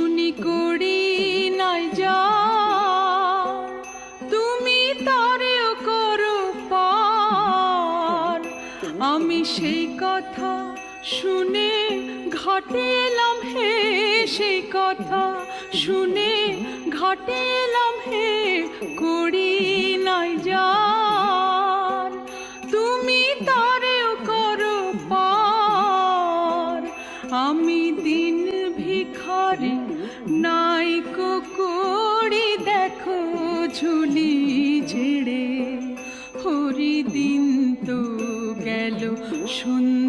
শুনি করি নাই যা তুমি তারেও করো পার। আমি সেই কথা শুনে ঘাটে এলাম হে, সেই কথা শুনে ঘাটে এলাম হে, করি নাই যা তুমি তারেও করো পার। আমি দিন ভিখারি নাইকো করি, দেখো ঝুলি ঝেড়ে। হরি দিন তো গেল সন্ধ্যা